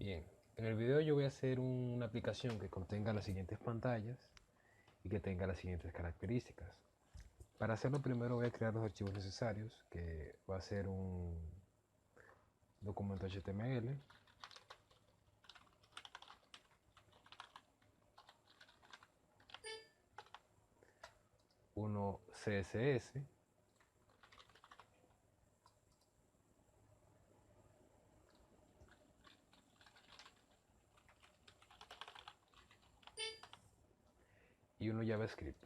Bien, en el video yo voy a hacer una aplicación que contenga las siguientes pantallas y que tenga las siguientes características. Para hacerlo primero voy a crear los archivos necesarios, que va a ser un documento HTML, uno CSS, y uno JavaScript.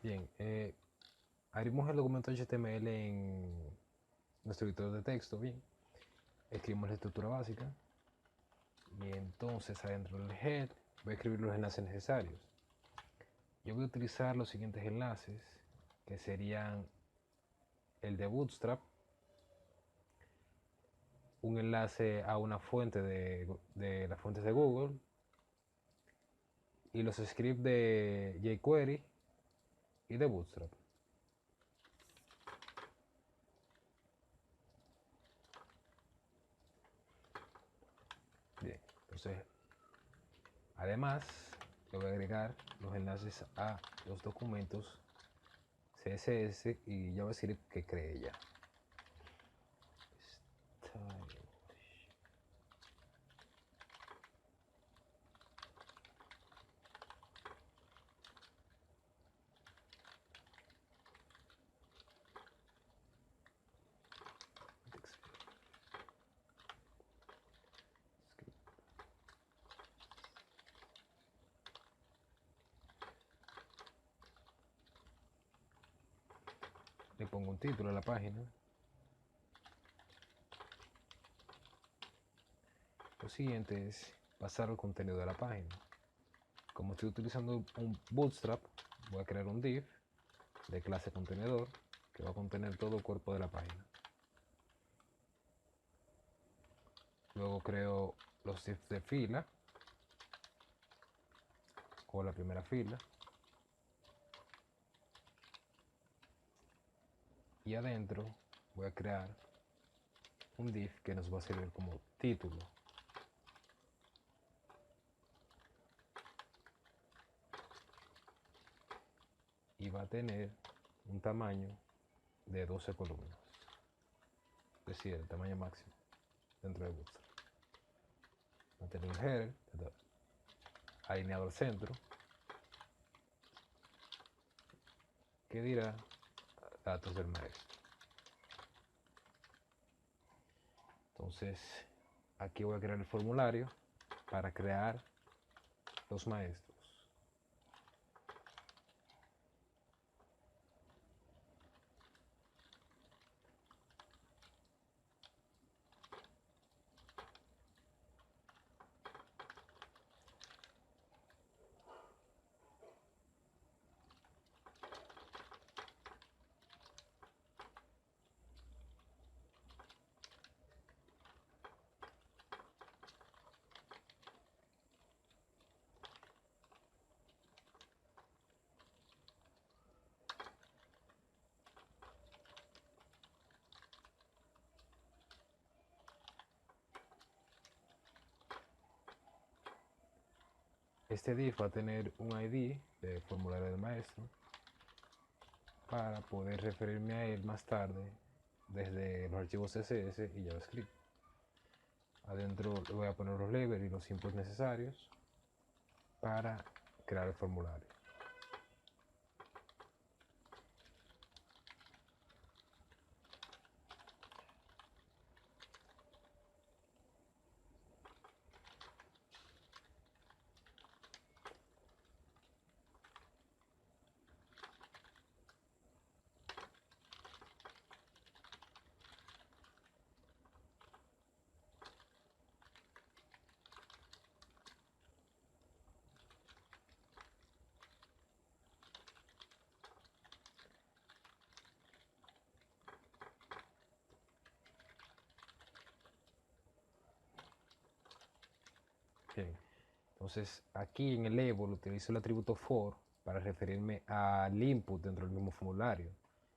Bien, abrimos el documento HTML en nuestro editor de texto. Bien, escribimos la estructura básica y entonces adentro del head voy a escribir los enlaces necesarios. Yo voy a utilizar los siguientes enlaces, que serían el de Bootstrap, un enlace a una fuente de las fuentes de Google y los scripts de jQuery y de Bootstrap. Bien, entonces además le voy a agregar los enlaces a los documentos CSS y JavaScript que creé ya. Le pongo un título a la página. Lo siguiente es pasar al contenido de la página. Como estoy utilizando un Bootstrap, voy a crear un div de clase contenedor que va a contener todo el cuerpo de la página. Luego creo los divs de fila o la primera fila. Y adentro voy a crear un div que nos va a servir como título. Y va a tener un tamaño de 12 columnas. Es decir, el tamaño máximo dentro de Bootstrap. Va a tener un header alineado al centro que dirá datos del maestro. Entonces aquí voy a crear el formulario para crear los maestros. Este div va a tener un ID de formulario del maestro para poder referirme a él más tarde desde los archivos CSS y JavaScript. Adentro le voy a poner los labels y los símbolos necesarios para crear el formulario. Bien, entonces aquí en el label utilizo el atributo for para referirme al input dentro del mismo formulario.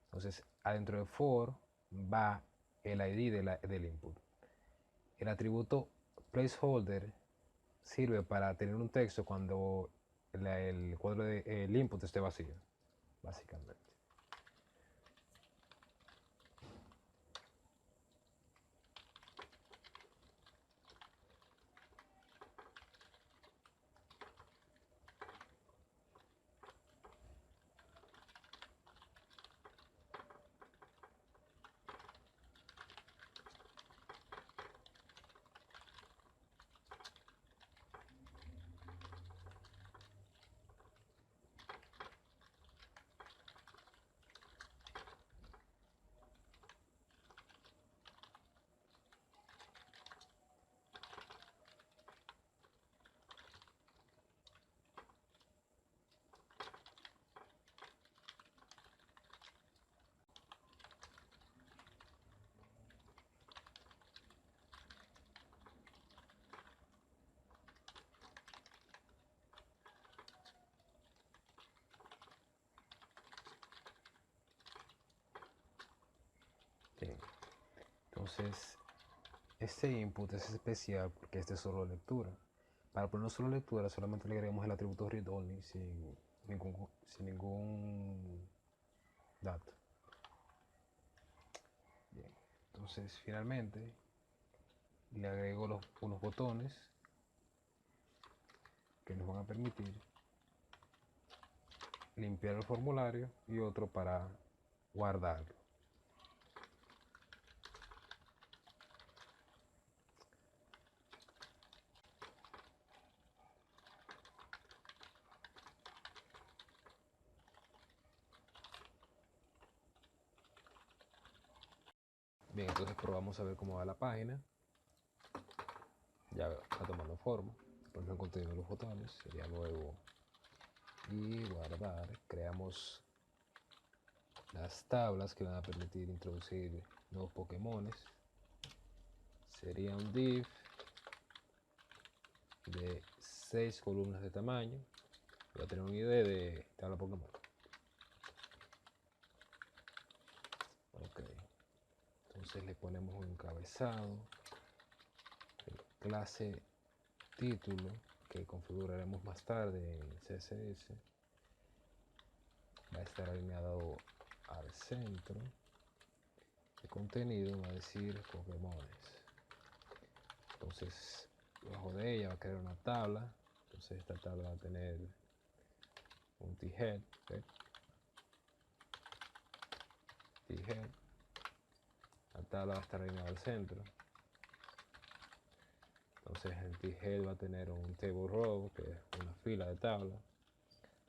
Entonces, adentro de for va el ID del input. El atributo placeholder sirve para tener un texto cuando el cuadro del input esté vacío, básicamente. Bien. Entonces, este input es especial porque este es solo lectura. Para poner solo lectura, solamente le agregamos el atributo read only sin ningún dato. Bien. Entonces, finalmente, le agrego unos botones que nos van a permitir limpiar el formulario y otro para guardarlo. Bien, entonces probamos a ver cómo va la página. Ya está tomando forma. Por el contenido de los botones sería nuevo y guardar. Creamos las tablas que van a permitir introducir nuevos Pokémones. Sería un div de 6 columnas de tamaño. Voy a tener una idea de tabla Pokémon. Ok. Entonces le ponemos un encabezado, clase título que configuraremos más tarde en CSS. Va a estar alineado al centro. El contenido va a decir Pokémones. Entonces, debajo de ella va a crear una tabla. Entonces, esta tabla va a tener un t-head. ¿Okay? T-head. La tabla va a estar alineada al centro. Entonces, el t-head va a tener un table row, que es una fila de tabla.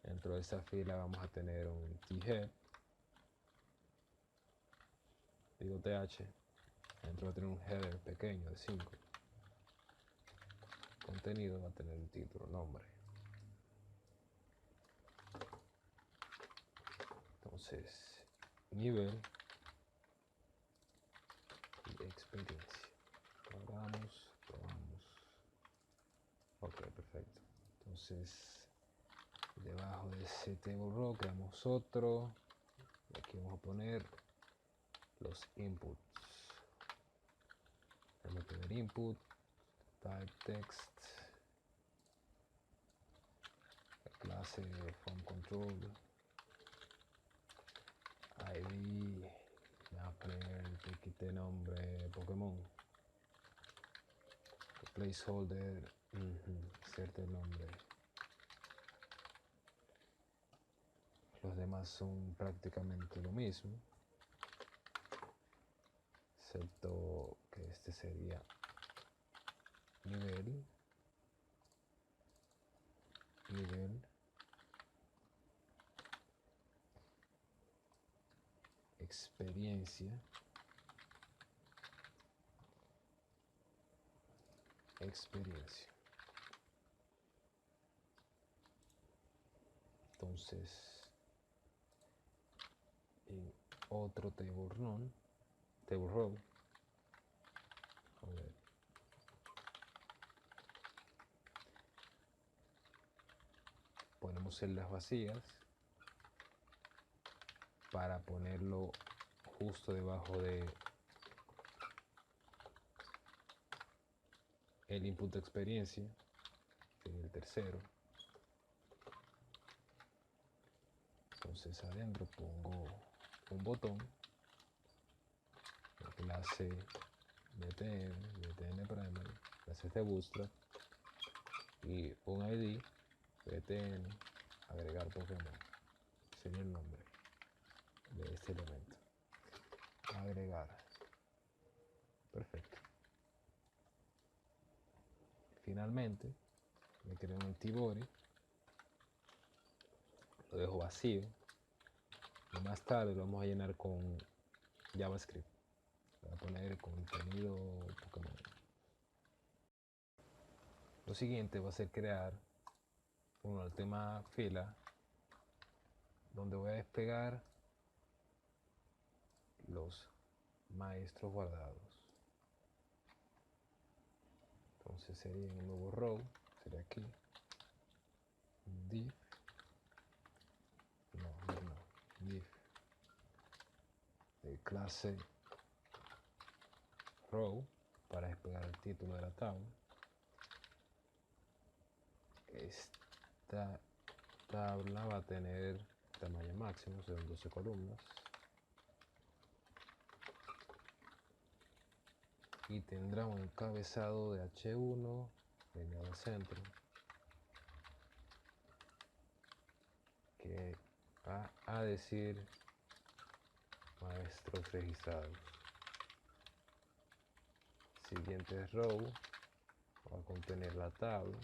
Dentro de esa fila vamos a tener un t-head. Digo th. Dentro va a tener un header pequeño de 5. Contenido va a tener un título, nombre. Entonces, nivel y experiencia. Probamos. Ok, perfecto. Entonces, debajo de ese table row creamos otro. Y aquí vamos a poner los inputs. Vamos a poner input, type text, la clase form control, ID, voy a poner que quite nombre Pokémon, placeholder, inserte el nombre. Los demás son prácticamente lo mismo, excepto que este sería nivel, experiencia, Entonces, en otro table row, ponemos celdas vacías para ponerlo justo debajo de el input de experiencia, en el tercero. Entonces adentro pongo un botón, la clase btn primary, clase de bootstrap, y un id btn agregar Pokémon, sería el nombre de este elemento. Agregar. Perfecto. Finalmente me creo un antibody, lo dejo vacío y más tarde lo vamos a llenar con JavaScript. Voy a poner contenido Pokémon. Lo siguiente va a ser crear el tema fila, donde voy a despegar los maestros guardados. Entonces sería un nuevo row, sería aquí, div, div de clase row para despegar el título de la tabla. Esta tabla va a tener tamaño máximo, son 12 columnas, y tendrá un encabezado de H1 alineado al centro, que va a decir maestros registrados. Siguiente row va a contener la tabla,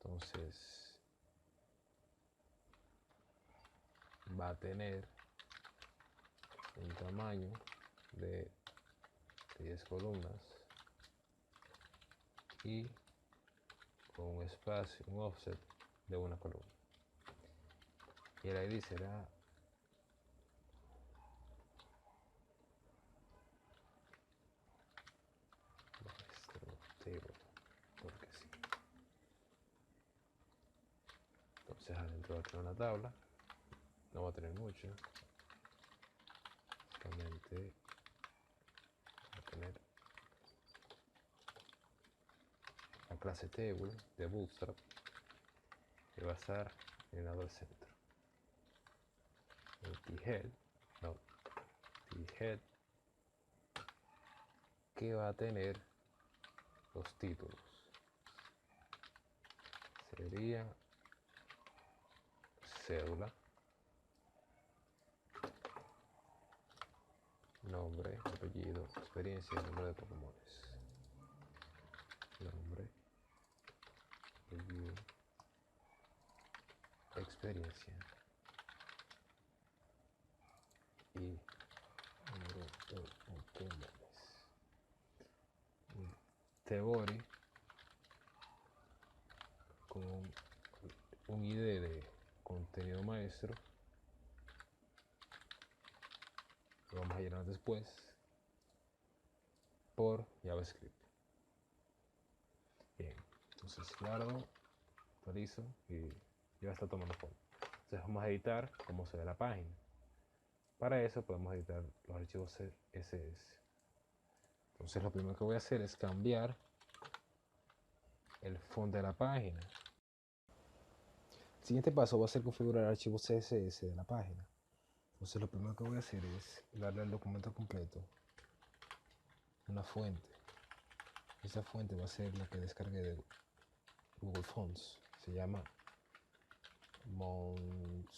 entonces va a tener un tamaño de 10 columnas y con un espacio, un offset de una columna, y el ID será maestro table, porque sí. Entonces adentro va a tener una tabla, no va a tener mucho, solamente va a tener la clase table de bootstrap, que va a estar alineado al centro. El head que va a tener los títulos, sería cédula, nombre, apellido, experiencia y número de Pokémon. Nombre, apellido, experiencia y número de Pokémon. Body con un ID de contenido maestro, lo vamos a llenar después por JavaScript. Bien, entonces guardo, actualizo y ya está tomando forma. Entonces vamos a editar cómo se ve la página. Para eso podemos editar los archivos CSS. Entonces lo primero que voy a hacer es cambiar el fondo de la página. El siguiente paso va a ser configurar el archivo CSS de la página. Entonces lo primero que voy a hacer es darle al documento completo una fuente. Esa fuente va a ser la que descargué de Google Fonts. Se llama Montserrat.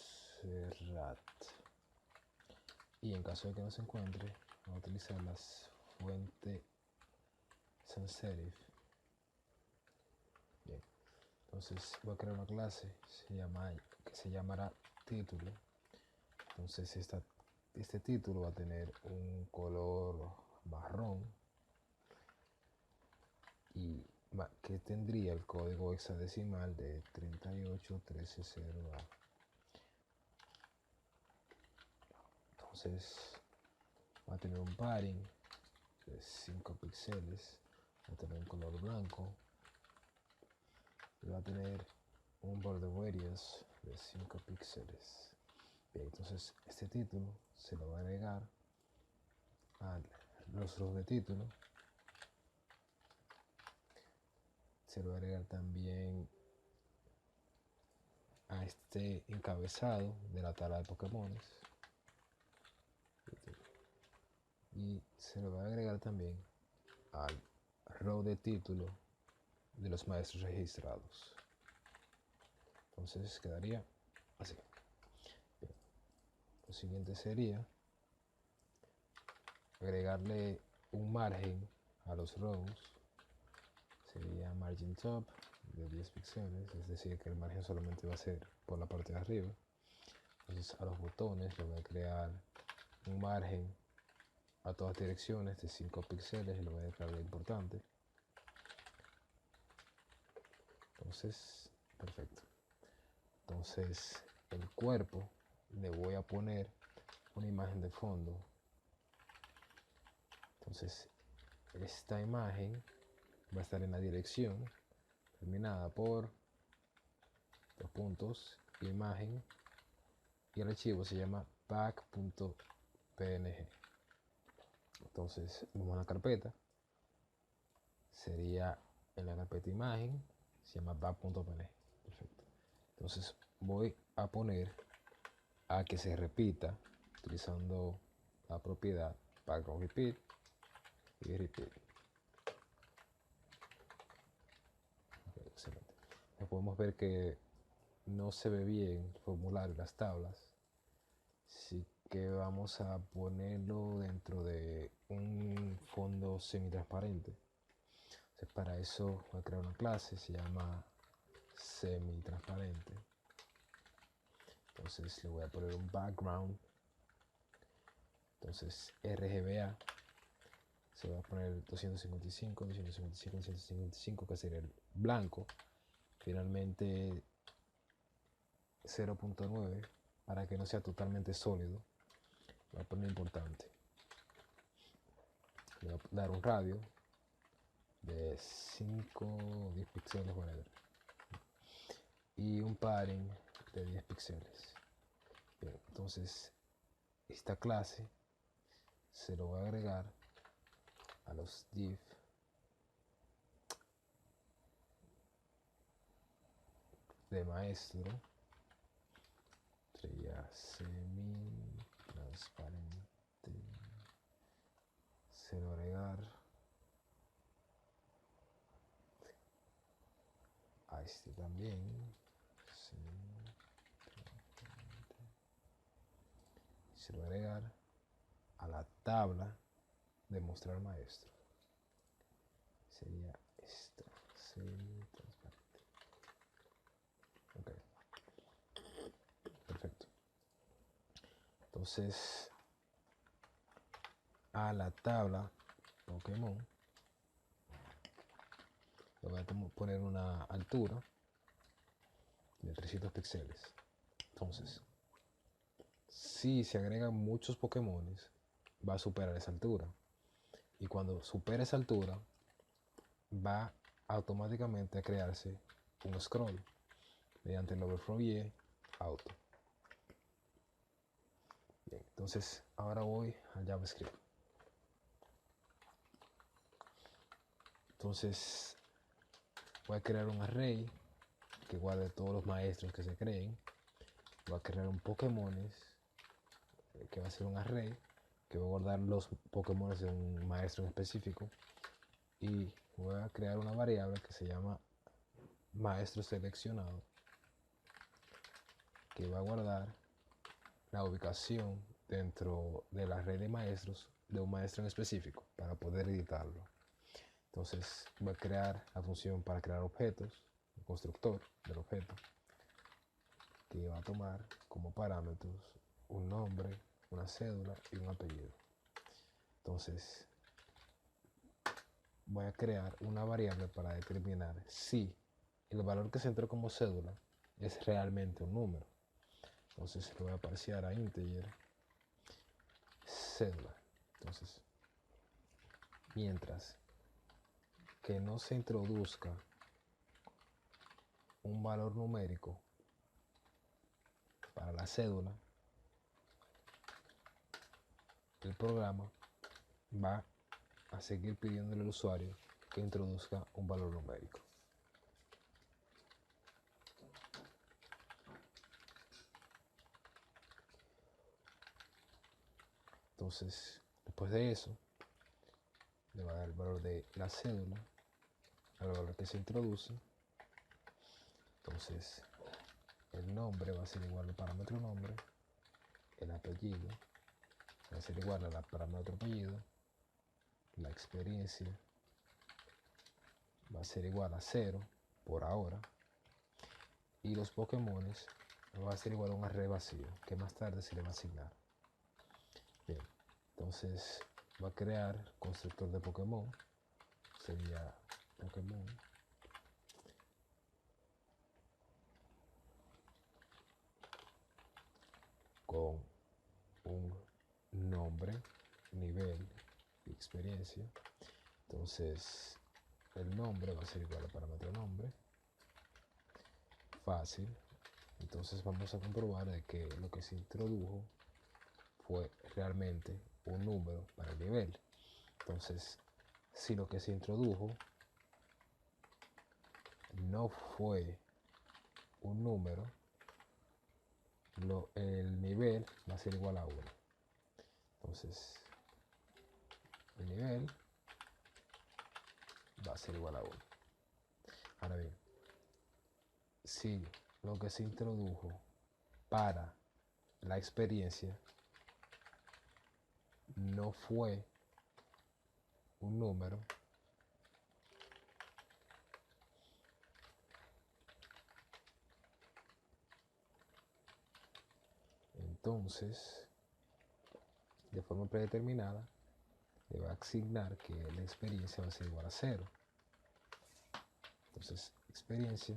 Y en caso de que no se encuentre, voy a utilizar las fuentes sans serif. Bien, entonces voy a crear una clase que se llamará título. Entonces este título va a tener un color marrón y que tendría el código hexadecimal de 38130A. Entonces va a tener un padding de 5 píxeles, va a tener un color blanco y va a tener un border radius de 5 píxeles. Bien, entonces este título se lo va a agregar a los rows de título. Se lo va a agregar también a este encabezado de la tabla de Pokémon. Y se lo va a agregar también al row de título de los maestros registrados. Entonces quedaría así. Bien. Lo siguiente sería agregarle un margen a los rows. Sería margin top de 10 píxeles, es decir que el margen solamente va a ser por la parte de arriba. Entonces a los botones le voy a crear un margen a todas direcciones de 5 píxeles y lo voy a dejar de importante. Entonces, perfecto. Entonces el cuerpo le voy a poner una imagen de fondo. Entonces esta imagen va a estar en la dirección terminada por dos puntos, imagen, y el archivo se llama back.png. Entonces vamos a la carpeta, sería en la carpeta imagen, se llama back.png. Perfecto. Entonces voy a poner a que se repita utilizando la propiedad background repeat y repeat. Okay, excelente. Ya podemos ver que no se ve bien el formulario, las tablas, así que vamos a ponerlo dentro de un fondo semitransparente. Entonces para eso voy a crear una clase, se llama semitransparente. Entonces le voy a poner un background. Entonces RGBA se va a poner 255, 255, 255, que sería el blanco. Finalmente 0.9 para que no sea totalmente sólido. Voy a poner importante. Le voy a dar un radio de 5 o 10 píxeles, whatever, y un padding de 10 píxeles. Bien, entonces esta clase se lo voy a agregar a los div de maestro. Sería semi transparente. Se lo agregar a este también. Se lo voy a agregar a la tabla de mostrar maestro. Sería esto, semi transparente. Ok, perfecto. Entonces a la tabla Pokémon le voy a poner una altura de 300 píxeles. Entonces, si se agregan muchos Pokémon, va a superar esa altura. Y cuando supere esa altura, va automáticamente a crearse un scroll mediante el overflow y auto. Bien, entonces ahora voy al JavaScript. Entonces voy a crear un array que guarde todos los maestros que se creen. Voy a crear un Pokémon que va a ser un array que va a guardar los Pokémon de un maestro en específico, y voy a crear una variable que se llama maestro seleccionado, que va a guardar la ubicación dentro de la red de maestros de un maestro en específico para poder editarlo. Entonces voy a crear la función para crear objetos, el constructor del objeto, que va a tomar como parámetros un nombre, una cédula y un apellido. Entonces voy a crear una variable para determinar si el valor que se entró como cédula es realmente un número. Entonces lo voy a parsear a integer cédula. Entonces, mientras que no se introduzca un valor numérico para la cédula, el programa va a seguir pidiéndole al usuario que introduzca un valor numérico. Entonces, después de eso, le va a dar el valor de la cédula al valor que se introduce. Entonces, el nombre va a ser igual al parámetro nombre, el apellido va a ser igual al parámetro apellido, la experiencia va a ser igual a 0 por ahora, y los Pokémones va a ser igual a un array vacío que más tarde se le va a asignar. Bien, entonces va a crear constructor de Pokémon, sería Pokémon con un nombre, nivel y experiencia. Entonces el nombre va a ser igual al parámetro nombre, fácil. Entonces vamos a comprobar de que lo que se introdujo fue realmente un número para el nivel. Entonces, si lo que se introdujo no fue un número, el nivel va a ser igual a 1. Entonces, el nivel va a ser igual a 1. Ahora bien, si lo que se introdujo para la experiencia no fue un número, entonces de forma predeterminada le va a asignar que la experiencia va a ser igual a 0. Entonces experiencia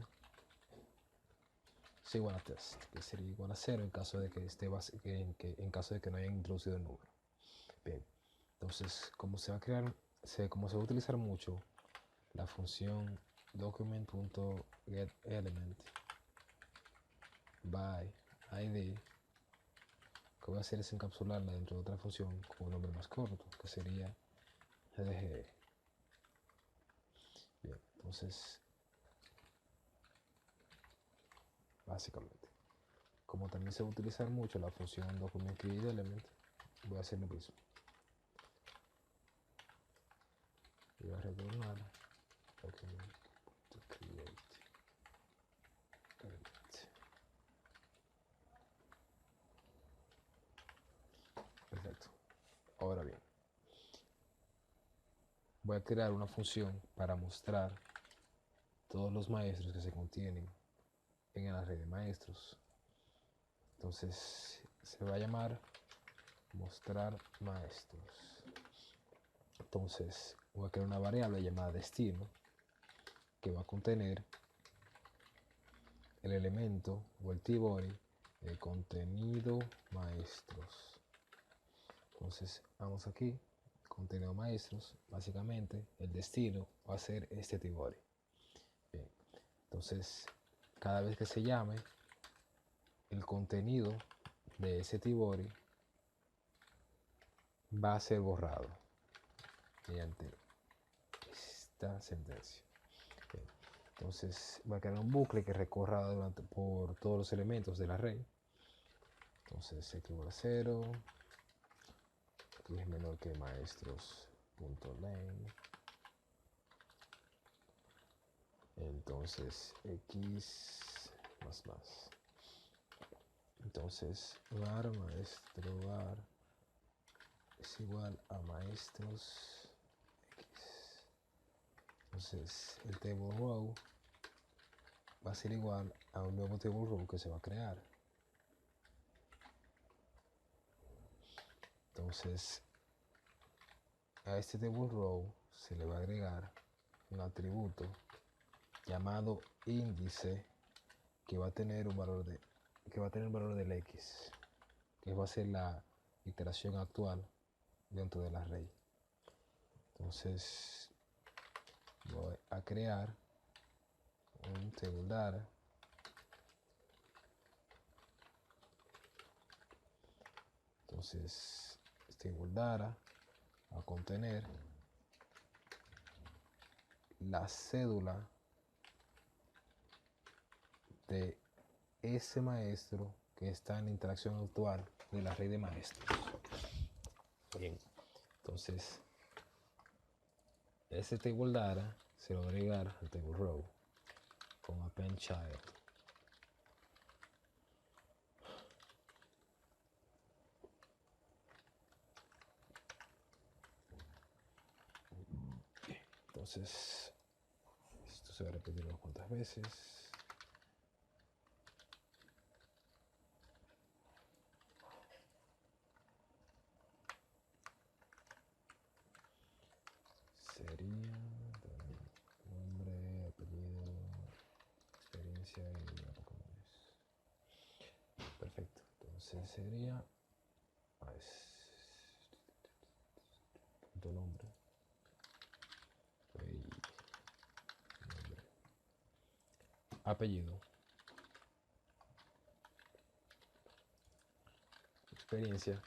es igual a test, que sería igual a 0 en caso de que en caso de que no hayan introducido el número. Bien, entonces como se va a crear, como se va a utilizar mucho la función document.getElement by id, lo que voy a hacer es encapsularla dentro de otra función con un nombre más corto, que sería gdg. Bien, entonces básicamente, como también se va a utilizar mucho la función document.createElement, voy a hacer lo mismo. Y voy a retornar document.createElement. Perfecto. Ahora bien, voy a crear una función para mostrar todos los maestros que se contienen en el array de maestros. Entonces se va a llamar mostrar maestros. Entonces voy a crear una variable llamada destino que va a contener el elemento o el t-body de contenido maestros. Entonces vamos aquí, contenido maestros, básicamente el destino va a ser este t-body. Bien, entonces cada vez que se llame, el contenido de ese t-body va a ser borrado mediante esta sentencia. Bien, entonces va a crear un bucle que recorra por todos los elementos del array. Entonces x igual a 0, x es menor que maestros.len. Entonces x más. Entonces var maestro var es igual a maestros x. Entonces el table row va a ser igual a un nuevo table row que se va a crear. Entonces a este table row se le va a agregar un atributo llamado índice que va a tener un valor del x, que va a ser la iteración actual dentro del array. Entonces voy a crear un table data Entonces, stable data va a contener la cédula de ese maestro que está en la interacción actual de la red de maestros. Bien, entonces ese table data se va a agregar al table row con append child. Entonces esto se va a repetir unas cuantas veces. Sería nombre, apellido, experiencia y número de Pokémon. Perfecto. Entonces sería punto nombre. Nombre. Apellido. Experiencia.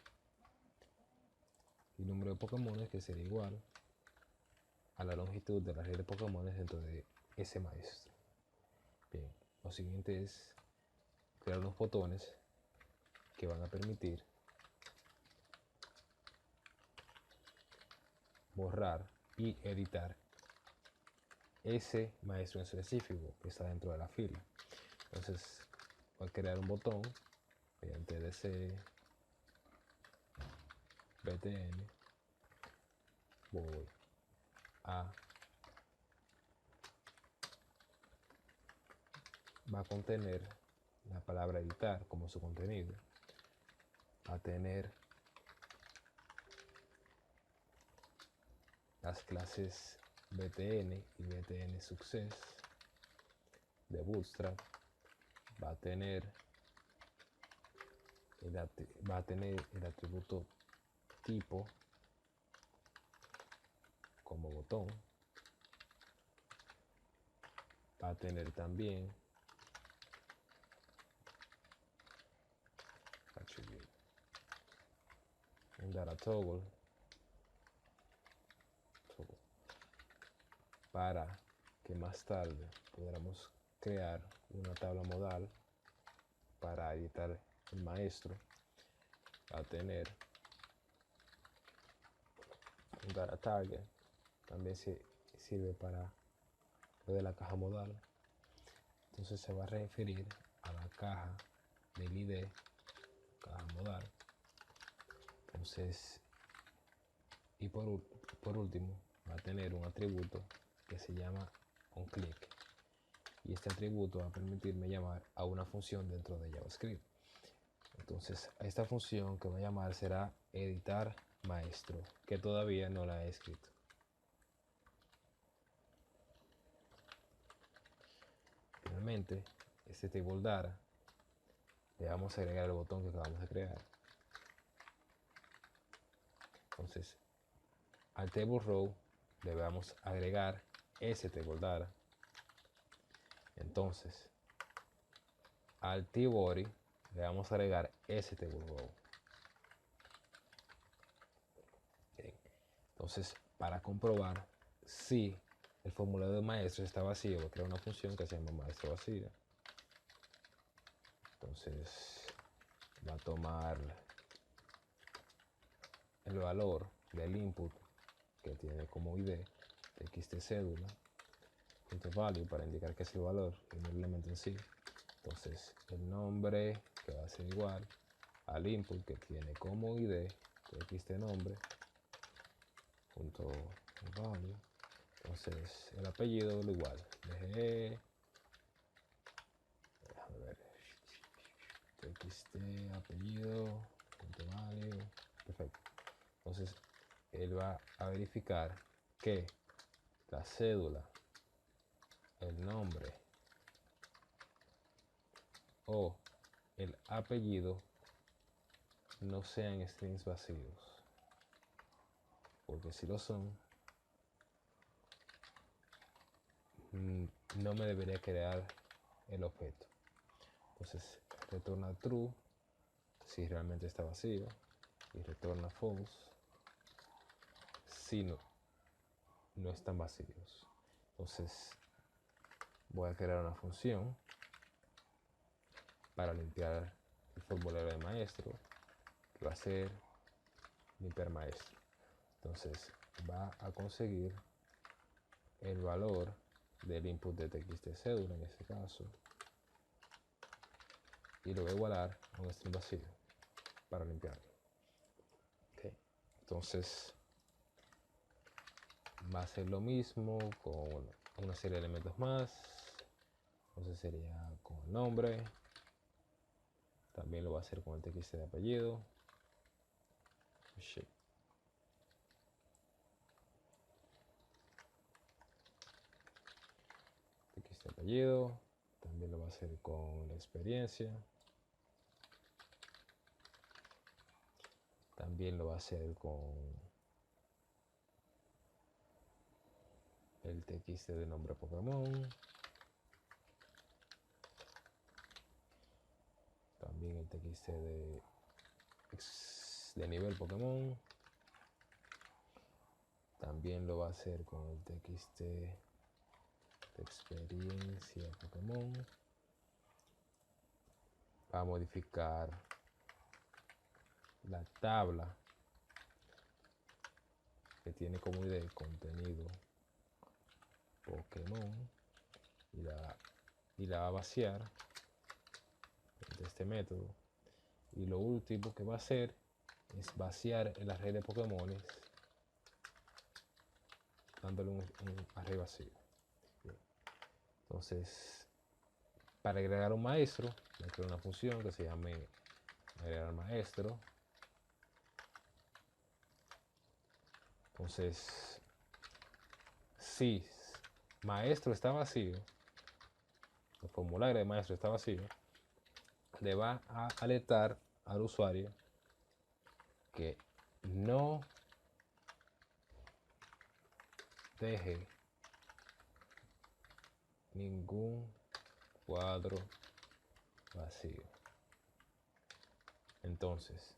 Y número de Pokémon que sería igual a la longitud de la red de Pokémon dentro de ese maestro. Bien, lo siguiente es crear unos botones que van a permitir borrar y editar ese maestro en específico que está dentro de la fila. Entonces voy a crear un botón mediante DC btn. Voy a va a contener la palabra editar como su contenido, va a tener las clases btn y btn success de Bootstrap, va a tener el atributo tipo como botón, va a tener también un data toggle para que más tarde podamos crear una tabla modal para editar el maestro. Va a tener un data target, también sirve para lo de la caja modal. Entonces se va a referir a la caja del ID, caja modal. Entonces, y por último, va a tener un atributo que se llama onClick. Y este atributo va a permitirme llamar a una función dentro de JavaScript. Entonces, a esta función que voy a llamar será editar maestro, que todavía no la he escrito. Finalmente, este table data le vamos a agregar el botón que acabamos de crear. Entonces, al table row le vamos a agregar ese table data. Entonces, al tbody le vamos a agregar ese table row. Bien. Entonces, para comprobar si el formulario de maestro está vacío, voy a crear una función que se llama maestro vacío. Entonces, va a tomar el valor del input que tiene como ID txt cédula .value para indicar que es el valor y no el elemento en sí. Entonces el nombre que va a ser igual al input que tiene como ID txt nombre punto value. Entonces el apellido lo igual déjame ver, txt apellido punto value. Perfecto. Entonces él va a verificar que la cédula, el nombre o el apellido no sean strings vacíos, porque si lo son, no me debería crear el objeto. Entonces retorna true si realmente está vacío, y retorna false si no están vacíos. Entonces voy a crear una función para limpiar el formulario de maestro, que va a ser limpiar maestro. Entonces va a conseguir el valor del input de txt cédula en este caso y lo voy a igualar a un string vacío para limpiarlo. Okay. Entonces va a ser lo mismo con una serie de elementos más. Entonces sería con el nombre, también lo va a hacer con el txt de apellido. Txt de apellido, también lo va a hacer con la experiencia, también lo va a hacer con el txt de nombre Pokémon, también el txt de nivel Pokémon, también lo va a hacer con el txt de experiencia Pokémon. Va a modificar la tabla que tiene como idea el contenido Pokémon y la va a vaciar de este método. Y lo último que va a hacer es vaciar el array de Pokémon dándole un array vacío. Bien. Entonces, para agregar un maestro, voy a crear una función que se llame agregar maestro. Entonces, si maestro está vacío, el formulario de maestro está vacío, le va a alertar al usuario que no deje ningún cuadro vacío. Entonces,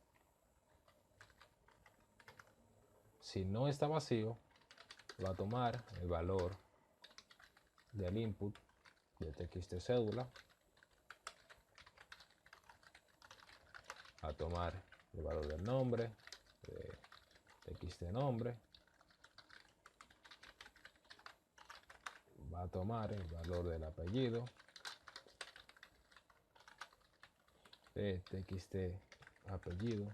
si no está vacío, va a tomar el valor del input de txt cédula, a tomar el valor del nombre, de txt nombre, va a tomar el valor del apellido, de txt apellido,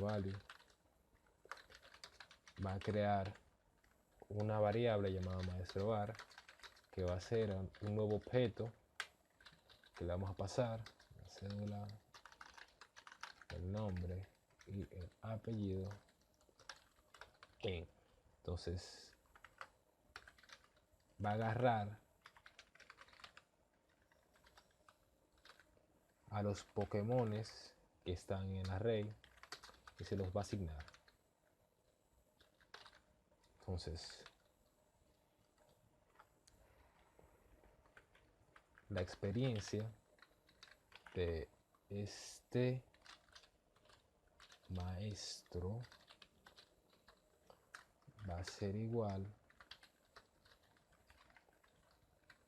.value, va a crear una variable llamada maestro var que va a ser un nuevo objeto que le vamos a pasar la cédula, el nombre y el apellido en. Entonces va a agarrar a los Pokémones que están en el array y se los va a asignar. Entonces la experiencia de este maestro va a ser igual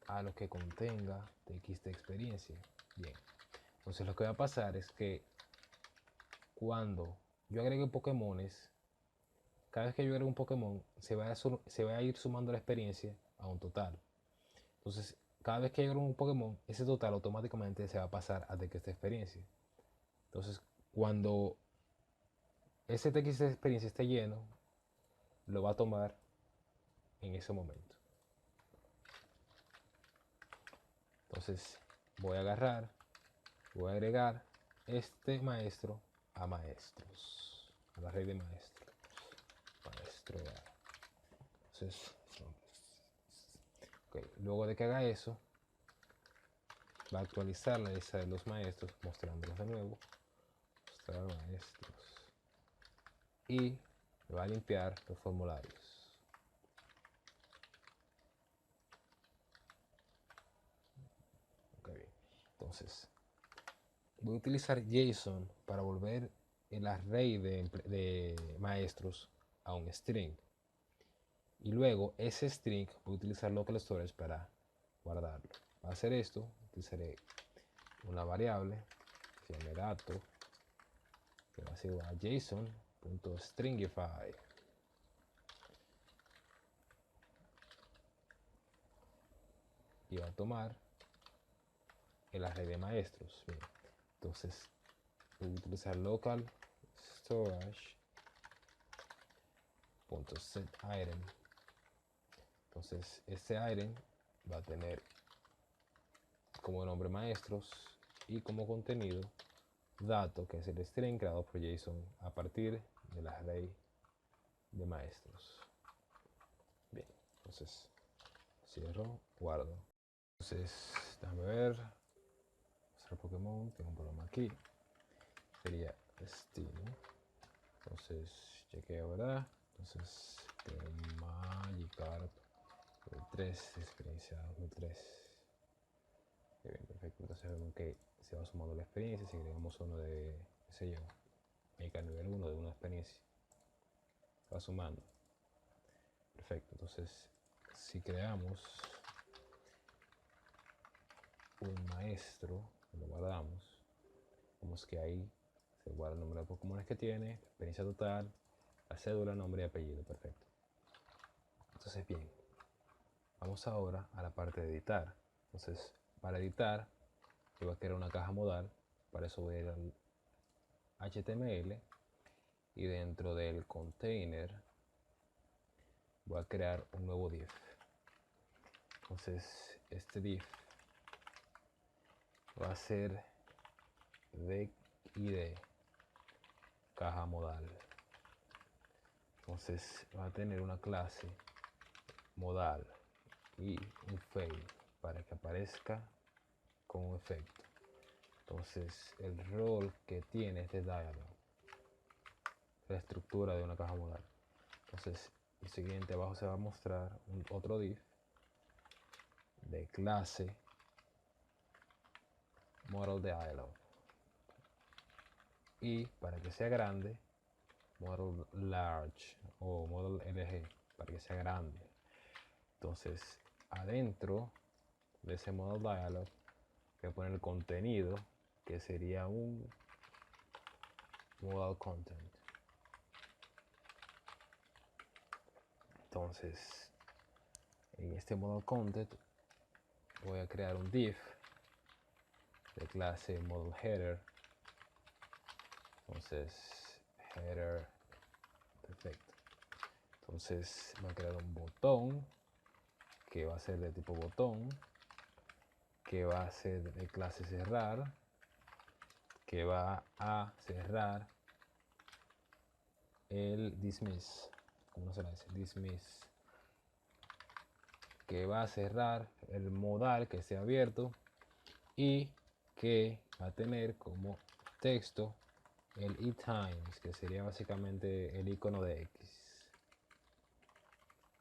a lo que contenga txt experiencia. Bien, entonces lo que va a pasar es que cuando yo agregue Pokémones, cada vez que yo agrego un Pokémon se va a ir sumando la experiencia a un total. Entonces cada vez que yo agrego un Pokémon, ese total automáticamente se va a pasar a txt experiencia. Entonces cuando ese txt experiencia esté lleno, lo va a tomar en ese momento. Entonces voy a agarrar, voy a agregar este maestro a maestros, a la red de maestros. Maestro. Entonces, okay. Luego de que haga eso, va a actualizar la lista de los maestros, mostrándolos de nuevo. Mostrar maestros. Y va a limpiar los formularios. Okay. Entonces, voy a utilizar JSON para volver el array de maestros a un string. Y luego ese string voy a utilizar local storage para guardarlo. Para hacer esto, utilizaré una variable que se llama dato, que va a ser igual a JSON.stringify. Y va a tomar el array de maestros. Bien. Entonces voy a utilizar local storage.setItem. Entonces este item va a tener como nombre maestros y como contenido dato, que es el string creado por JSON a partir del array de maestros. Bien, entonces cierro, guardo. Entonces, déjame ver. Mostrar Pokémon, tengo un problema aquí. Sería estilo. Entonces, chequeo, ¿verdad? Entonces, tengo Magikarp 3, experiencia 2003. Bien, perfecto. Entonces vemos que se va sumando la experiencia. Si agregamos uno de, qué sé yo, Magikarp nivel 1 de una experiencia, se va sumando. Perfecto. Entonces, si creamos un maestro, lo guardamos, vemos que ahí se guarda el número de Pokémon que tiene, experiencia total, la cédula, nombre y apellido. Perfecto. Entonces, bien, vamos ahora a la parte de editar. Entonces, para editar, yo voy a crear una caja modal. Para eso voy a ir al HTML y dentro del container voy a crear un nuevo div. Entonces, este div va a ser de id caja modal. Entonces va a tener una clase modal y un fail para que aparezca con un efecto. Entonces el rol que tiene este dialog, la estructura de una caja modal. Entonces el siguiente abajo se va a mostrar otro div de clase model dialog, y para que sea grande model large o model LG, para que sea grande. Entonces adentro de ese model dialog voy a poner el contenido, que sería un modal content. Entonces en este modal content voy a crear un div de clase model header. Entonces header, perfecto. Entonces voy a crear un botón que va a ser de tipo botón, que va a ser de clase cerrar, que va a cerrar el dismiss, ¿cómo se dice? Dismiss, que va a cerrar el modal que esté abierto y que va a tener como texto el eTimes, que sería básicamente el icono de X.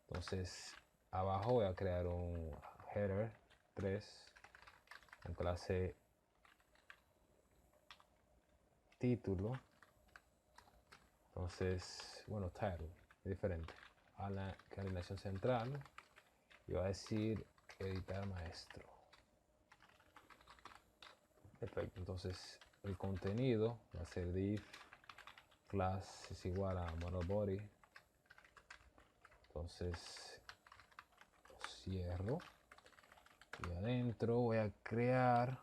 Entonces abajo voy a crear un header 3 en clase título. Entonces, bueno, title es diferente a la alineación central, y va a decir editar maestro. Perfecto. Entonces el contenido va a ser div class es igual a model body. Entonces cierro y adentro voy a crear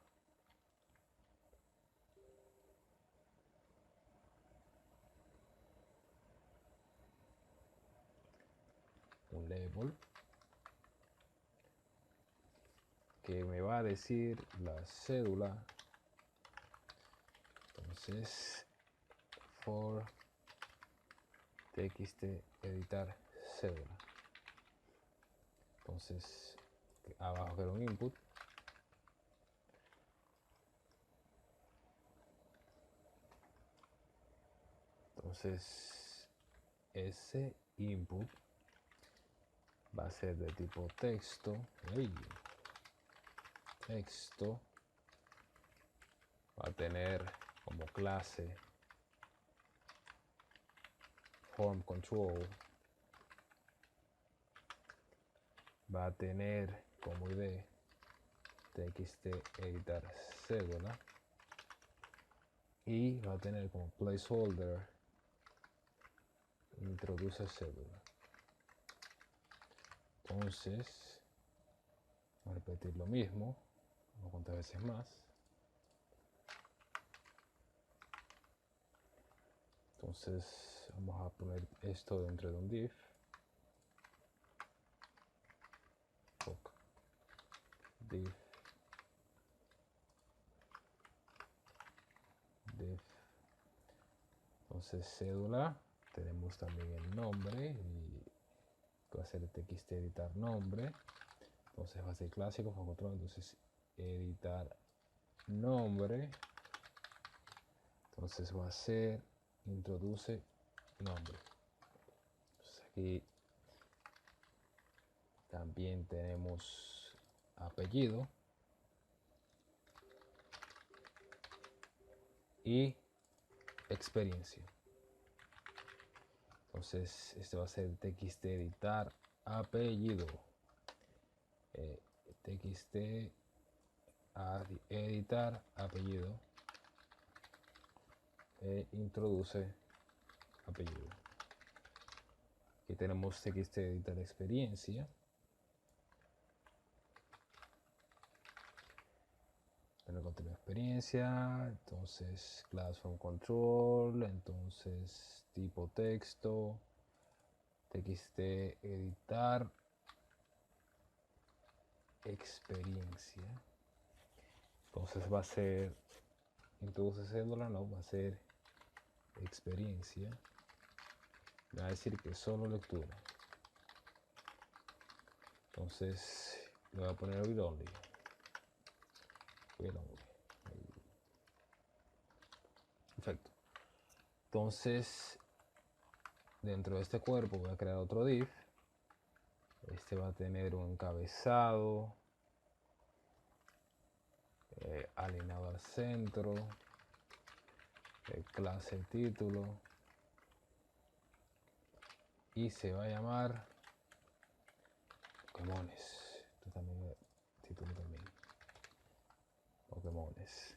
un label que me va a decir la cédula. Entonces for txt editar cédula. Entonces abajo quiero un input. Entonces ese input va a ser de tipo texto. Texto va a tener como clase form control va a tener como id txt editar cédula y va a tener como placeholder introduce cédula. Entonces voy a repetir lo mismo unas cuantas veces más. Entonces vamos a poner esto dentro de un div. Div entonces cédula, tenemos también el nombre y va a ser txt editar nombre. Entonces va a ser clásico con control, entonces editar nombre. Entonces va a ser introduce nombre. Entonces aquí también tenemos apellido y experiencia. Entonces este va a ser txt editar apellido, txt editar apellido introduce apellido. Aquí tenemos txt editar experiencia. Tener contenido experiencia, entonces class from control, entonces tipo texto, txt editar experiencia. Entonces va a ser introduce cédula, no, va a ser experiencia. Me va a decir que solo lectura. Entonces le voy a poner read only. Perfecto. Entonces dentro de este cuerpo voy a crear otro div. Este va a tener un encabezado, alineado al centro, clase título, y se va a llamar Pokémones. Esto también título también. Pokémones.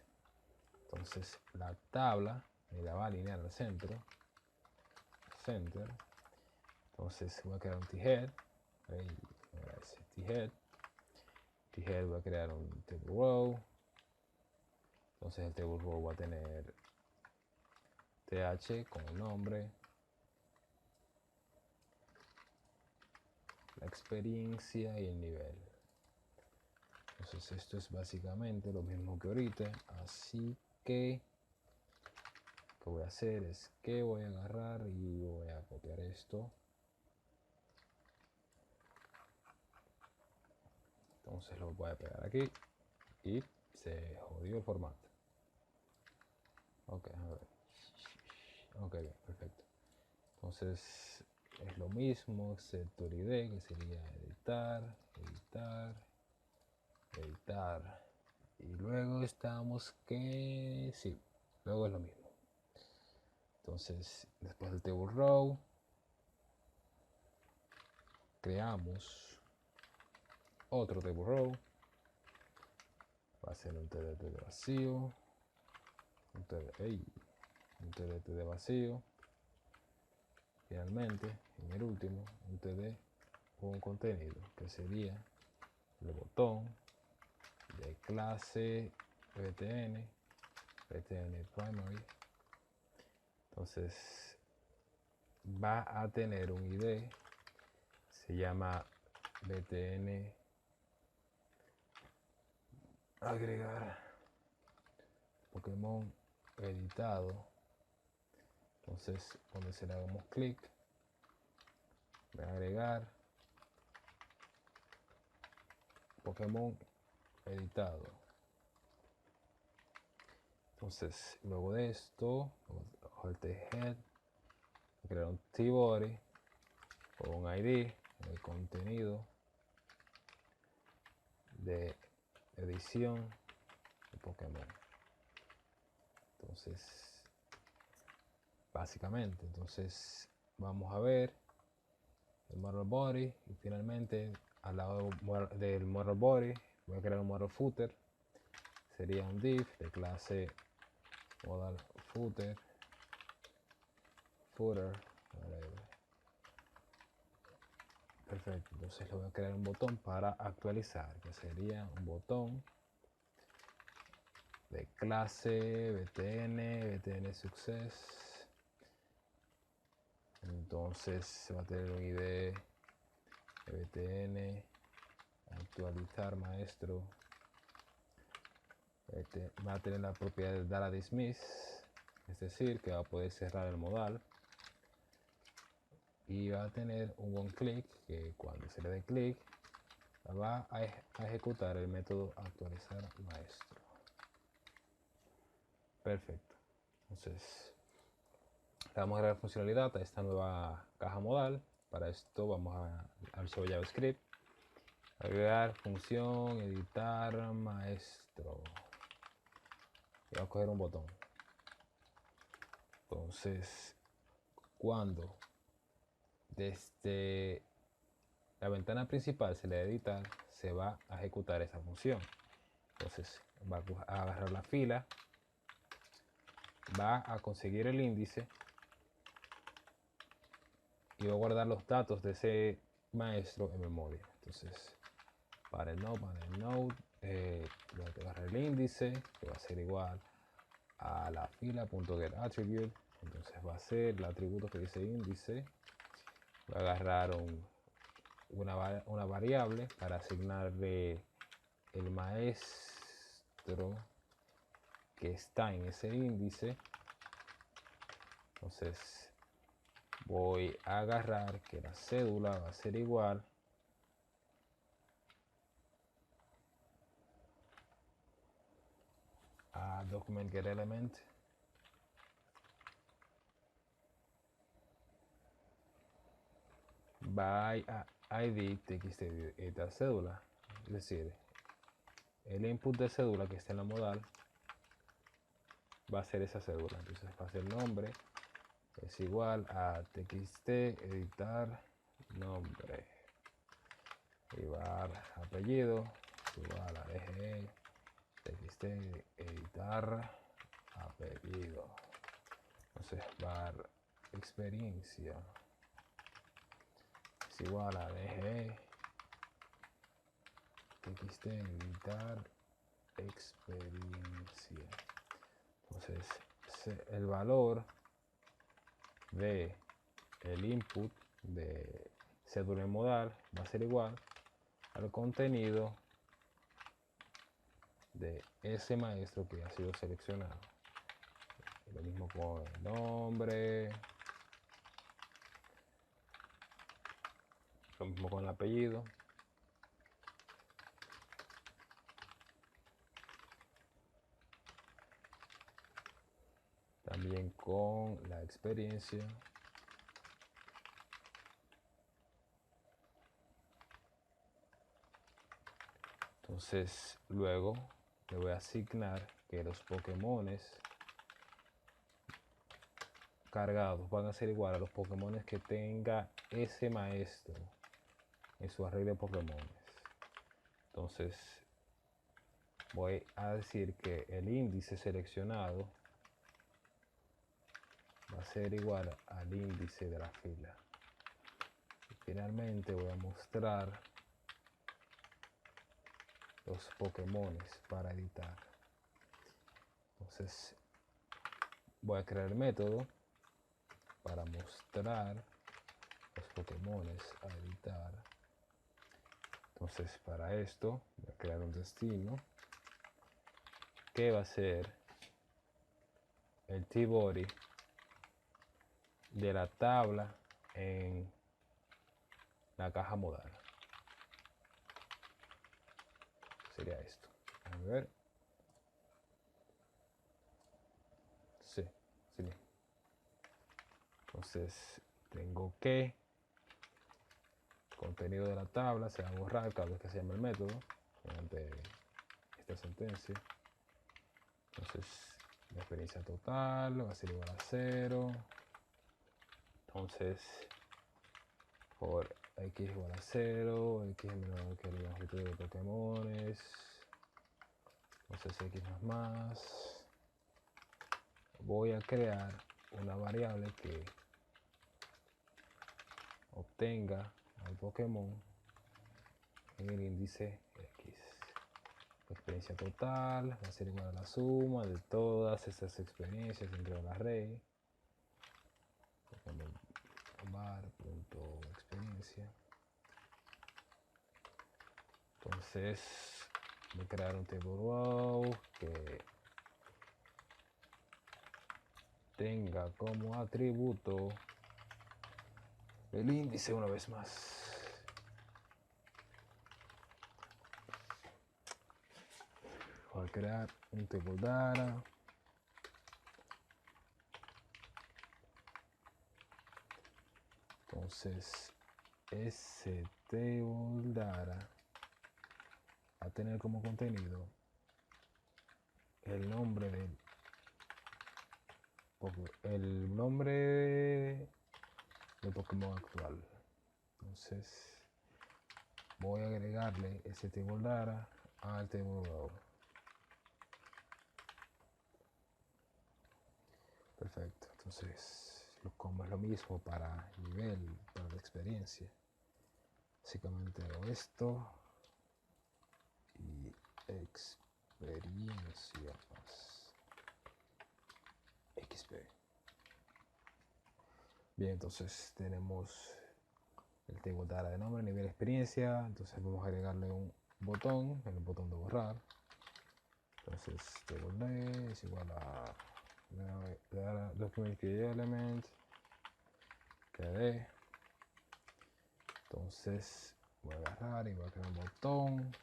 Entonces la tabla me la va a alinear al centro. Center. Entonces voy a crear un t-head. T-head voy a crear un table row. Entonces el table row va a tener th con el nombre, la experiencia y el nivel. Entonces esto es básicamente lo mismo que ahorita, así que lo que voy a hacer es que voy a agarrar y voy a copiar esto. Entonces lo voy a pegar aquí y se jodió el formato. Ok, a ver. Ok, bien, perfecto. Entonces es lo mismo excepto el ID, que sería editar, editar, editar. Y luego estamos que sí, luego es lo mismo. Entonces después del table row creamos otro table row. Va a ser un tdt de vacío, un tdt de vacío. Finalmente, en el último, un td con contenido, que sería el botón de clase btn primary. Entonces va a tener un id, se llama btn agregar Pokémon editado. Entonces cuando se le hagamos clic, voy a agregar Pokémon editado. Entonces luego de esto, el head, crear un t-body o un id de contenido de edición de Pokémon. Entonces básicamente, entonces vamos a ver el model body y finalmente al lado del model body voy a crear un model footer. Sería un div de clase modal footer. Perfecto, entonces le voy a crear un botón para actualizar, que sería un botón de clase btn success. Entonces se va a tener un id de btn actualizar maestro. Va a tener la propiedad de data dismiss, es decir, que va a poder cerrar el modal. Y va a tener un one click, que cuando se le dé clic va a ejecutar el método actualizar maestro. Perfecto. Entonces le vamos a agregar funcionalidad a esta nueva caja modal. Para esto vamos al archivo JavaScript, agregar función, editar maestro. Y vamos a coger un botón. Entonces, cuando desde la ventana principal se le da editar, se va a ejecutar esa función. Entonces va a agarrar la fila, va a conseguir el índice y va a guardar los datos de ese maestro en memoria. Entonces para el node voy a agarrar el índice, que va a ser igual a la fila.getAttribute. Entonces va a ser el atributo que dice índice. Voy a agarrar una variable para asignarle el maestro que está en ese índice. Entonces voy a agarrar que la cédula va a ser igual a document get element by id txt esta cédula, es decir, el input de cédula que está en la modal va a ser esa cédula. Entonces va a ser nombre es igual a txt editar nombre y var apellido es igual a dg txt editar apellido. Entonces var experiencia es igual a dg txt editar experiencia. Entonces el valor de el input de cédula modal va a ser igual al contenido de ese maestro que ha sido seleccionado. Lo mismo con el nombre, lo mismo con el apellido. También con la experiencia. Entonces luego le voy a asignar que los Pokémones cargados van a ser igual a los Pokémones que tenga ese maestro en su array de Pokémones. Entonces voy a decir que el índice seleccionado va a ser igual al índice de la fila. Y finalmente voy a mostrar los Pokémones para editar. Entonces voy a crear el método para mostrar los Pokémones a editar. Entonces para esto voy a crear un destino que va a ser el tbody de la tabla en la caja modal. Sería esto. A ver. Sí. Entonces tengo que contenido de la tabla se va a borrar cada vez que se llame el método mediante esta sentencia. Entonces la experiencia total va a ser igual a 0. Entonces, por x igual a 0, x es menor que la longitud de Pokémones, entonces x más, voy a crear una variable que obtenga al Pokémon en el índice x. La experiencia total va a ser igual a la suma de todas estas experiencias dentro de la array. Var.experiencia. Entonces voy a crear un table row que tenga como atributo el índice una vez más. Voy a crear un table data. Entonces ese table data va a tener como contenido el nombre del Pokémon actual. Entonces voy a agregarle ese table data al table row. Perfecto. Entonces como es lo mismo para nivel, para la experiencia, básicamente hago esto y experiencia más XP. Bien, entonces tenemos el table data de nombre, nivel experiencia. Entonces vamos a agregarle un botón, el botón de borrar. Entonces table name es igual a document create element que entonces voy a agarrar y voy a crear un botón,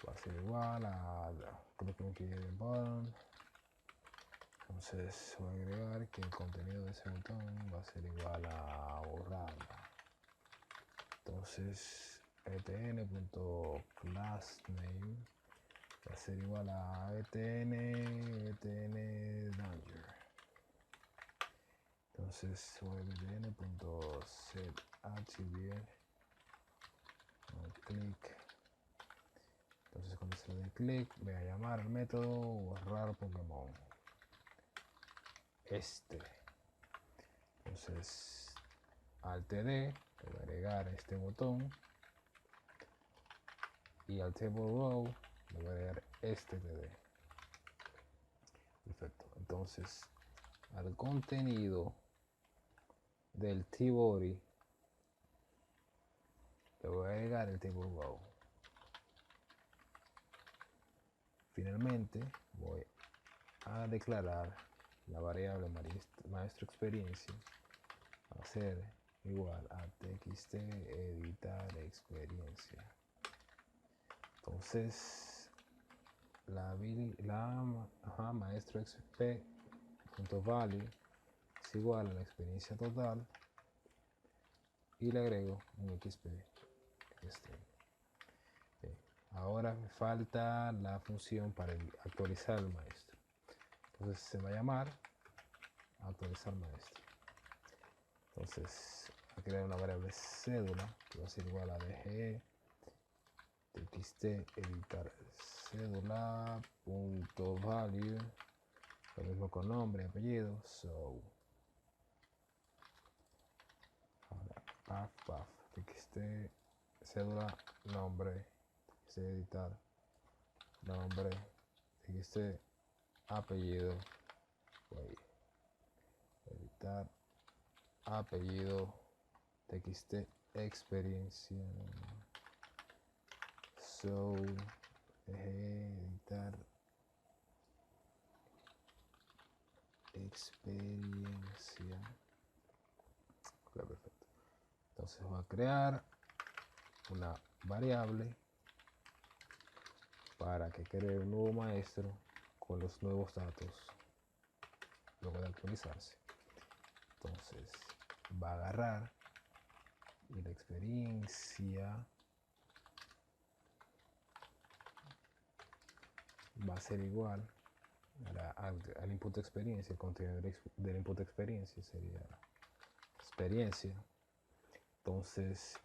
va a ser igual a document create button. Entonces voy a agregar que el contenido de ese botón va a ser igual a borrarla. Entonces etn.className va a ser igual a etn danger. Entonces voy a etn.setAttribute click. Entonces cuando se le dé clic voy a llamar al método borrar Pokémon. Entonces al td le voy a agregar este botón y al table row le voy a agregar este td. Perfecto. Entonces al contenido del tbody le voy a agregar el table row. Finalmente voy a declarar la variable maestro experiencia va a ser igual a txt editar experiencia. Entonces maestro xp.value es igual a la experiencia total y le agrego un xp string. Ahora me falta la función para actualizar al maestro. Entonces se va a llamar actualizar maestro. Entonces voy a crear una variable cédula que va a ser igual a dg txt editar cédula.value, lo mismo con nombre y apellido. So ahora path txt cédula nombre txt editar nombre txt apellido editar apellido txt experiencia. So editar experiencia. Okay, perfecto. Entonces voy a crear una variable para que cree un nuevo maestro con los nuevos datos luego de actualizarse. Entonces va a agarrar y la experiencia va a ser igual al input experiencia. El contenido del input experiencia sería experiencia. Entonces,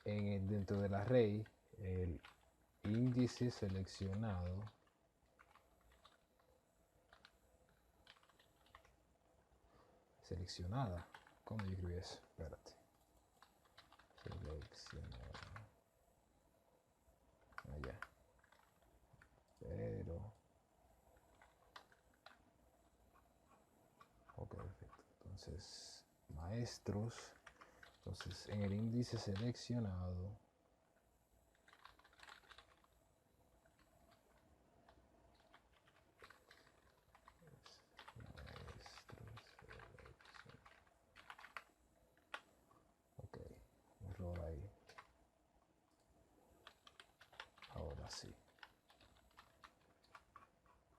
dentro del array, el índice seleccionada, ¿cómo yo escribí eso? Espérate. Seleccionada. Allá. Pero. Ok, perfecto. Entonces, maestros. Entonces, en el índice seleccionado, ok, error ahí. Ahora sí.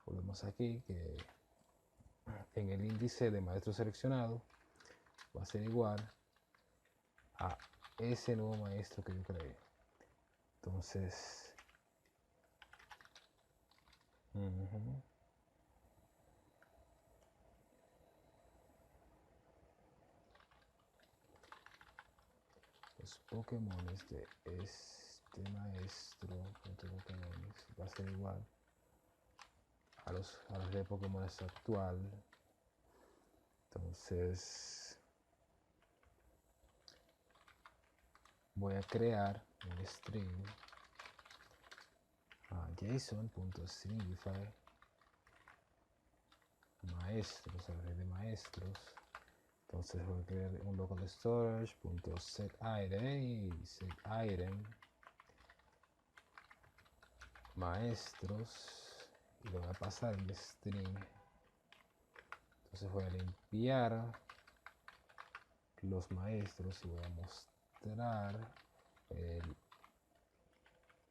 Volvemos aquí que en el índice de maestro seleccionado va a ser igual a ese nuevo maestro que yo creé. Entonces, los Pokémon de este maestro va a ser igual a los de Pokémon actual. Entonces voy a crear un string a JSON.stringify maestros, a la red de maestros. Entonces voy a crear un local storage.setItem y setItem maestros y lo voy a pasar el string. Entonces voy a limpiar los maestros y voy a mostrar el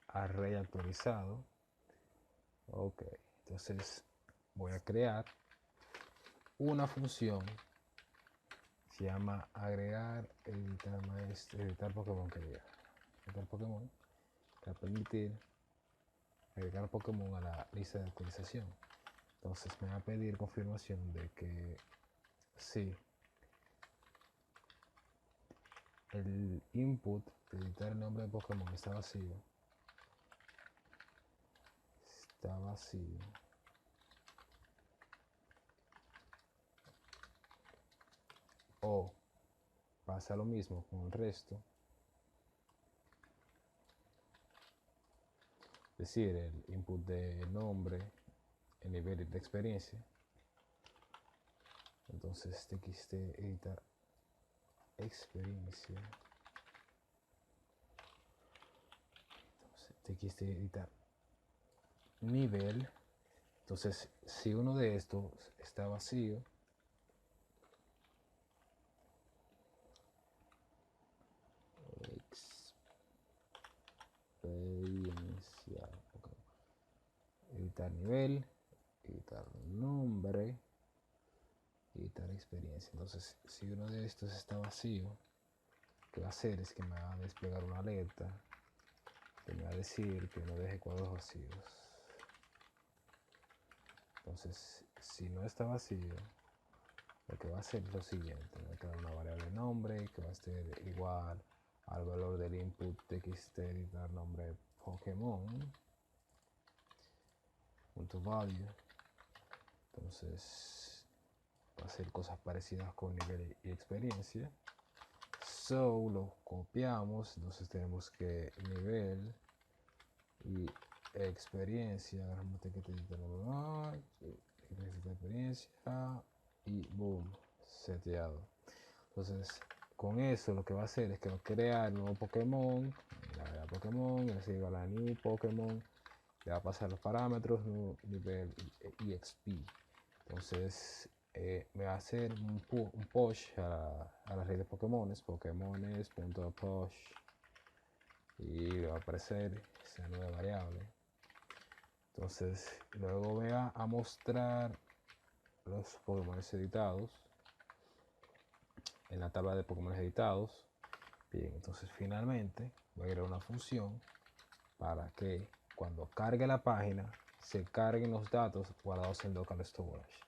array actualizado. Ok, entonces voy a crear una función, se llama agregar, editar maestro, editar Pokémon, editar Pokémon, para permitir agregar Pokémon a la lista de actualización. Entonces me va a pedir confirmación de que sí, el input de editar el nombre de Pokémon está vacío. Está vacío. O pasa lo mismo con el resto. Es decir, el input de nombre, el nivel de experiencia. Entonces txt editar experiencia. Entonces txt editar nivel. Entonces, si uno de estos está vacío, experiencia, okay. Editar nivel, editar nombre, editar experiencia. Entonces, si uno de estos está vacío, lo que va a hacer es que me va a desplegar una alerta que me va a decir que no deje cuadros vacíos. Entonces, si no está vacío, lo que va a hacer es lo siguiente: voy a crear una variable nombre que va a ser igual al valor del input txt editar nombre Pokémon .value. Entonces va a hacer cosas parecidas con nivel y experiencia. So lo copiamos, entonces tenemos que nivel y experiencia, experiencia y boom, seteado. Entonces con eso lo que va a hacer es que va a crear un nuevo Pokémon, la Pokémon, y así va la new Pokémon, le va a pasar los parámetros, nivel y exp. Entonces me va a hacer un push a la red de Pokémones, Pokémones.push, y va a aparecer esa nueva variable. Entonces luego voy a mostrar los Pokémones editados en la tabla de Pokémon editados. Bien, entonces finalmente voy a crear una función para que cuando cargue la página se carguen los datos guardados en local storage.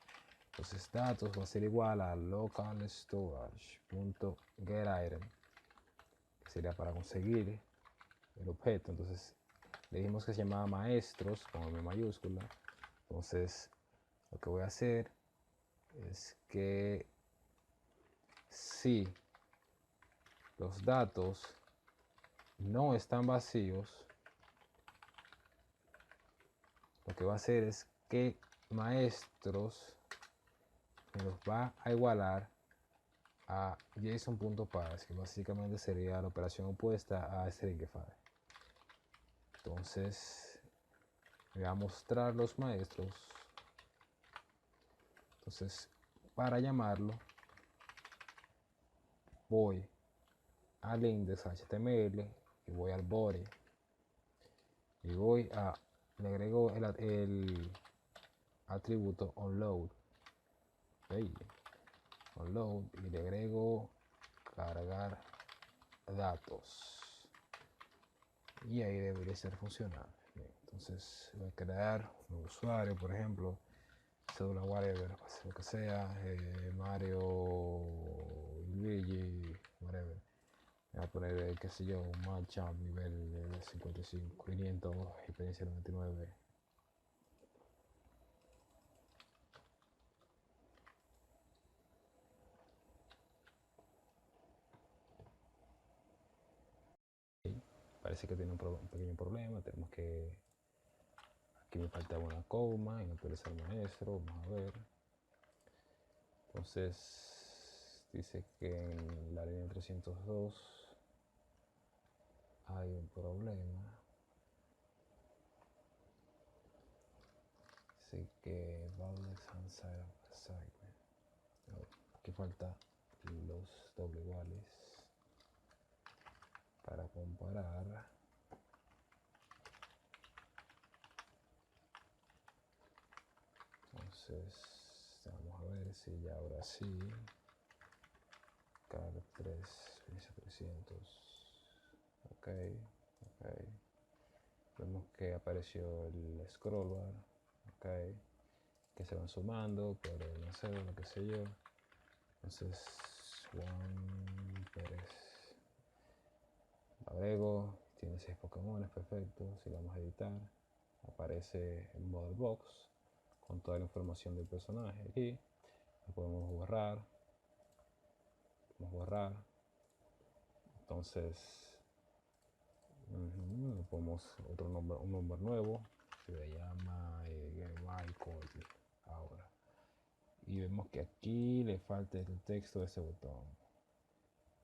Entonces datos va a ser igual a local storage.getItem, que sería para conseguir el objeto. Entonces le dijimos que se llamaba maestros con M mayúscula. Entonces lo que voy a hacer es que si los datos no están vacíos, lo que va a hacer es que maestros me los va a igualar a JSON.parse, que básicamente sería la operación opuesta a stringify. Entonces me va a mostrar los maestros. Entonces para llamarlo voy al index.html y voy al body y le agrego el atributo onload, onload, y le agrego cargar datos, y ahí debería estar funcionando. Bien, entonces voy a crear un usuario, por ejemplo, cédula whatever, lo que sea, Mario, Luigi, whatever. Voy a poner, qué sé yo, un Machamp nivel 55, 500, experiencia 99. Parece que tiene un pequeño problema. Tenemos que, aquí me faltaba una coma en actualizar maestro. Vamos a ver. Entonces dice que en la línea 302 hay un problema. Así que vowels inside assignment. Aquí falta los doble iguales para comparar. Entonces vamos a ver si ya ahora sí. Car 3 300. Ok. Vemos que apareció el scroll bar. Ok. Que se van sumando por no sé, lo que sé yo. Entonces Juan Pérez lo agrego, tiene 6 Pokémon, perfecto. Si lo vamos a editar, aparece el model box con toda la información del personaje. Aquí lo podemos borrar, entonces le ponemos otro nombre, un nombre nuevo, se llama Michael ahora. Y vemos que aquí le falta el texto de ese botón.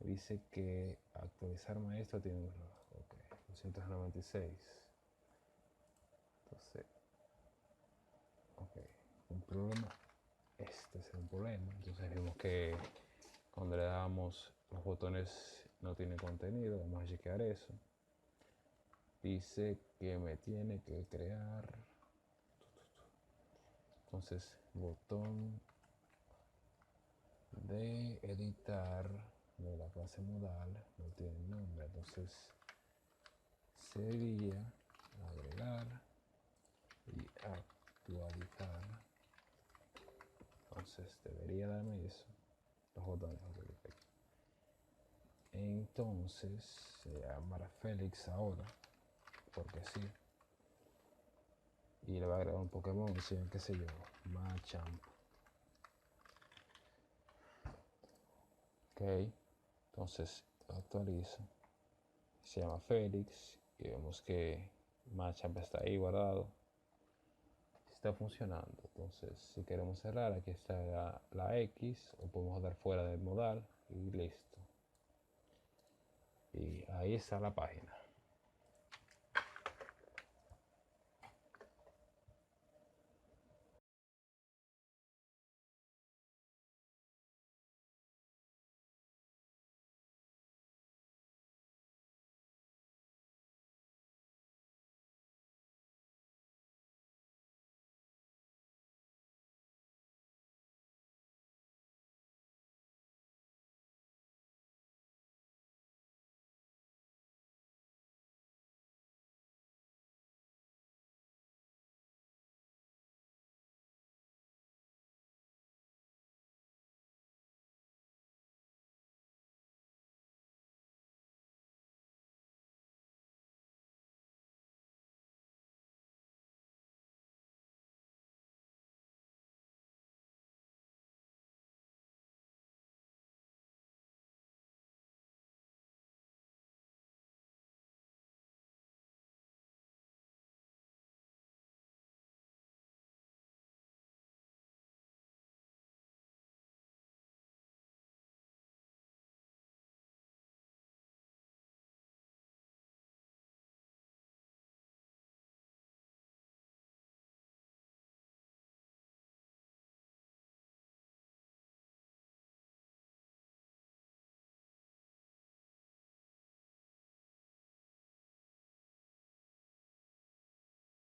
Dice que actualizar maestro tiene un error. Ok, 296. Entonces, ok, un problema. Este es un problema. Entonces vemos que cuando le damos los botones no tiene contenido. Vamos a chequear eso. Dice que me tiene que crear. Entonces, botón de editar de la clase modal no tiene nombre. Entonces sería agregar y actualizar. Entonces debería darme eso, los botones. Entonces se llamará Félix ahora, porque sí, y le va a agregar un Pokémon, qué sé yo, Machamp. Ok, entonces lo actualizo, se llama Félix y vemos que Machamp está ahí guardado, está funcionando. Entonces si queremos cerrar, aquí está la X, o podemos dar fuera del modal y listo. Y ahí está la página.